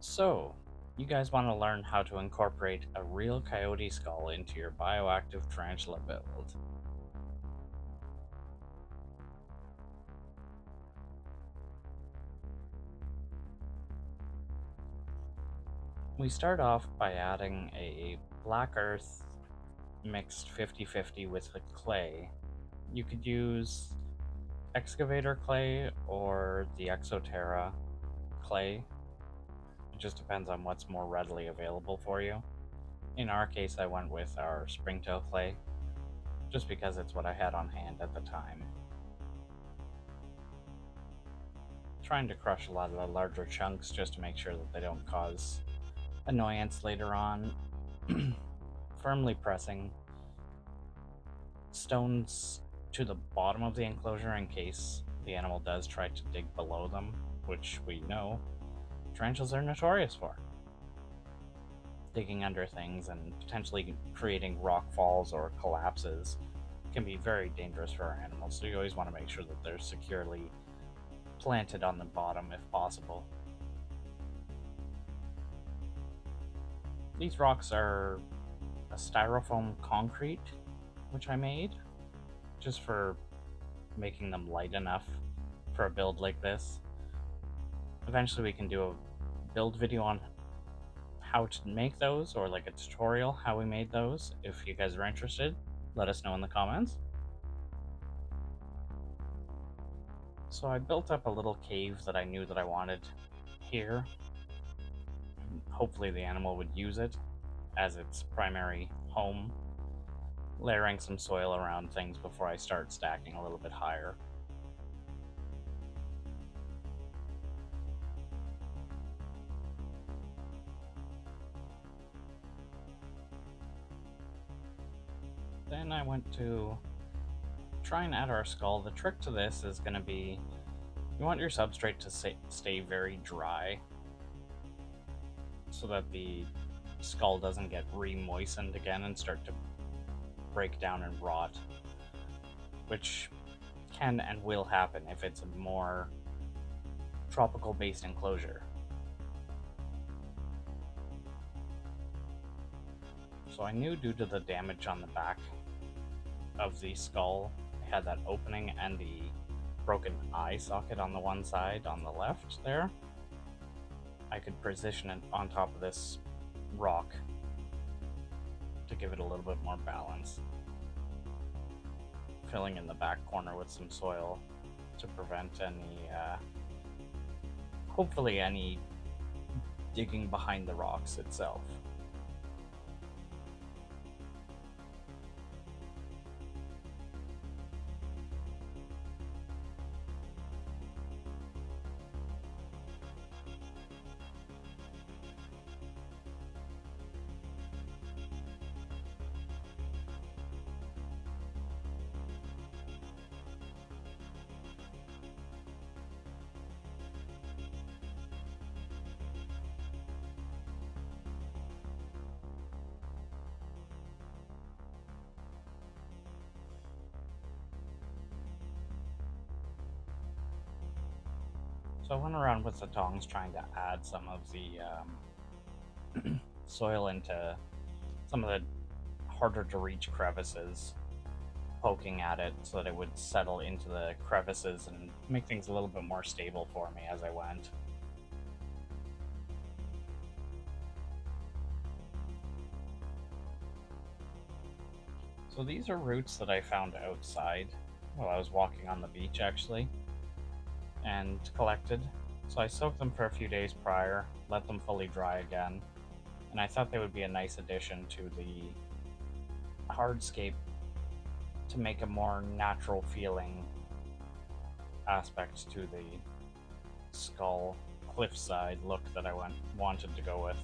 So, you guys want to learn how to incorporate a real coyote skull into your bioactive tarantula build. We start off by adding a black earth mixed 50-50 with the clay. You could use excavator clay or the Exoterra clay. It just depends on what's more readily available for you. In our case, I went with our springtail clay just because it's what I had on hand at the time. Trying to crush a lot of the larger chunks just to make sure that they don't cause annoyance later on. Firmly pressing stones to the bottom of the enclosure in case the animal does try to dig below them, which we know tarantulas are notorious for. Digging under things and potentially creating rock falls or collapses can be very dangerous for our animals, so you always want to make sure that they're securely planted on the bottom if possible. These rocks are a styrofoam concrete, which I made just for making them light enough for a build like this. Eventually, we can do a build video on how to make those, or like a tutorial how we made those. If you guys are interested, let us know in the comments. So I built up a little cave that I knew that I wanted here. Hopefully the animal would use it as its primary home, layering some soil around things before I start stacking a little bit higher. Then I went to try and add our skull. The trick to this is going to be you want your substrate to stay very dry so that the skull doesn't get re-moistened again and start to break down and rot, which can and will happen if it's a more tropical based enclosure. So I knew due to the damage on the back of the skull, I had that opening and the broken eye socket on the one side on the left there. I could position it on top of this rock to give it a little bit more balance, filling in the back corner with some soil to prevent any, hopefully any digging behind the rocks itself. So I went around with the tongs trying to add some of the soil into some of the harder to reach crevices, poking at it so that it would settle into the crevices and make things a little bit more stable for me as I went. So these are roots that I found outside while I was walking on the beach actually and collected. So I soaked them for a few days prior, let them fully dry again, and I thought they would be a nice addition to the hardscape to make a more natural feeling aspect to the skull cliffside look that I wanted to go with.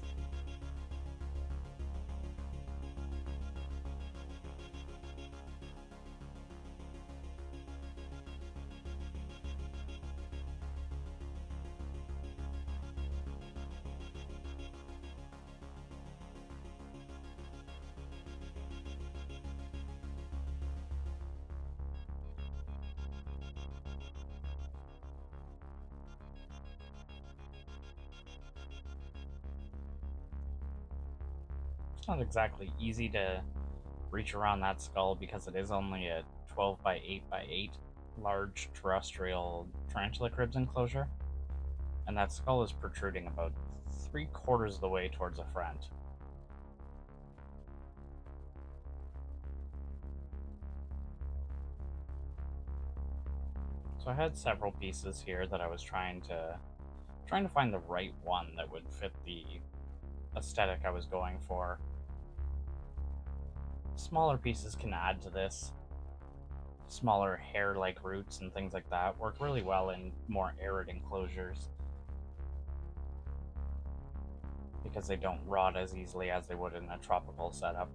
It's not exactly easy to reach around that skull because it is only a 12 by 8 by 8 large terrestrial tarantula cribs enclosure, and that skull is protruding about 3/4 of the way towards the front. So I had several pieces here that I was trying to find the right one that would fit the aesthetic I was going for. Smaller pieces can add to this. Smaller hair-like roots and things like that work really well in more arid enclosures because they don't rot as easily as they would in a tropical setup.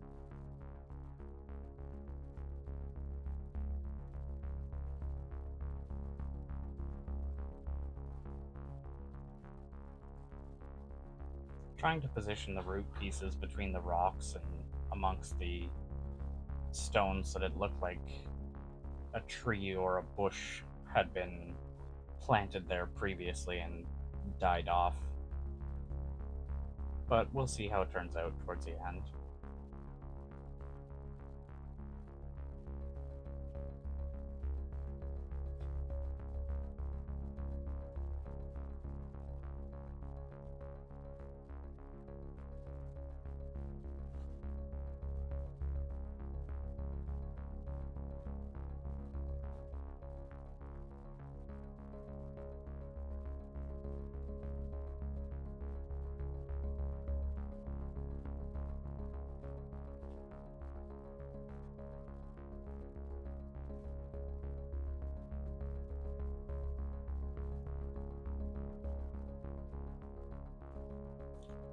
Trying to position the root pieces between the rocks and amongst the stones so that it looked like a tree or a bush had been planted there previously and died off. But we'll see how it turns out towards the end.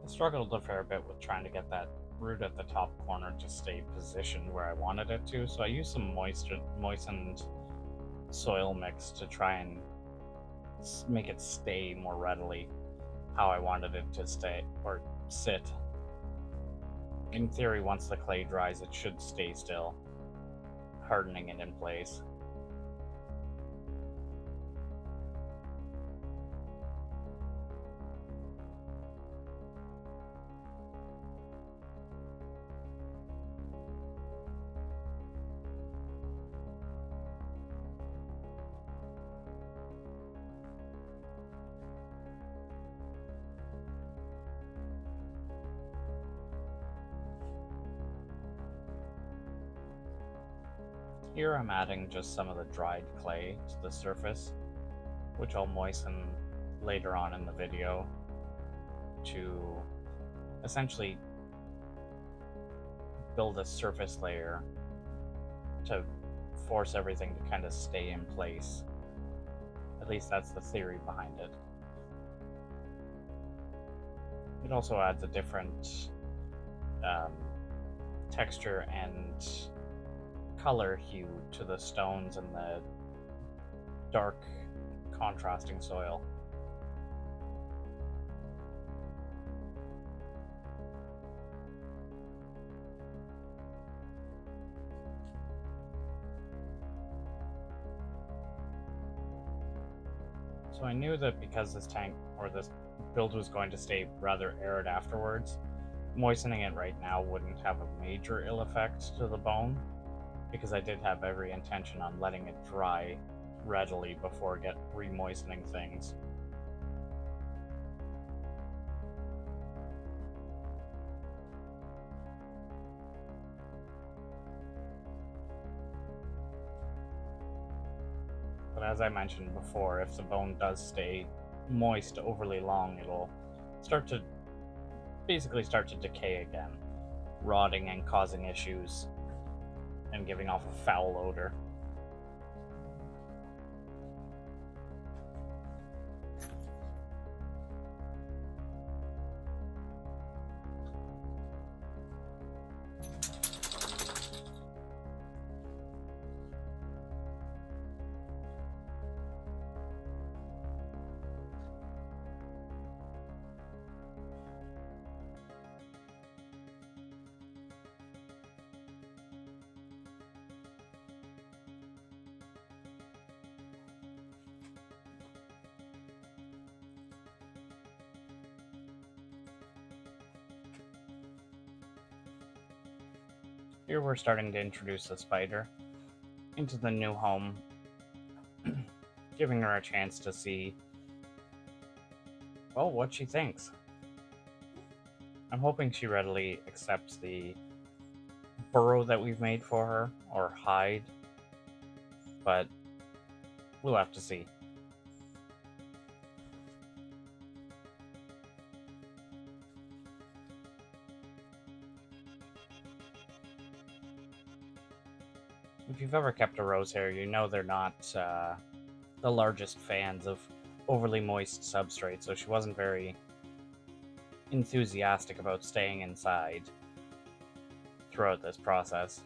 I struggled a fair bit with trying to get that root at the top corner to stay positioned where I wanted it to, so I used some moistened soil mix to try and make it stay more readily how I wanted it to stay or sit. In theory, once the clay dries, it should stay still, hardening it in place. Here I'm adding just some of the dried clay to the surface, which I'll moisten later on in the video to essentially build a surface layer to force everything to kind of stay in place. At least that's the theory behind it. It also adds a different texture and color hue to the stones and the dark contrasting soil. So I knew that because this tank or this build was going to stay rather arid afterwards, moistening it right now wouldn't have a major ill effect to the bone, because I did have every intention on letting it dry readily before re-moistening things. But as I mentioned before, if the bone does stay moist overly long, it'll basically start to decay again, rotting and causing issues and giving off a foul odor. Here we're starting to introduce the spider into the new home, giving her a chance to see, well, what she thinks. I'm hoping she readily accepts the burrow that we've made for her, or hide, but we'll have to see. If you've ever kept a rose hair, you know they're not the largest fans of overly moist substrate, so she wasn't very enthusiastic about staying inside throughout this process.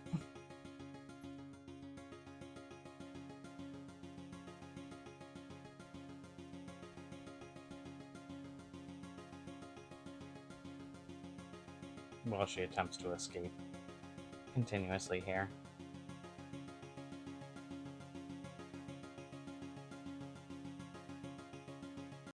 While she attempts to escape continuously here.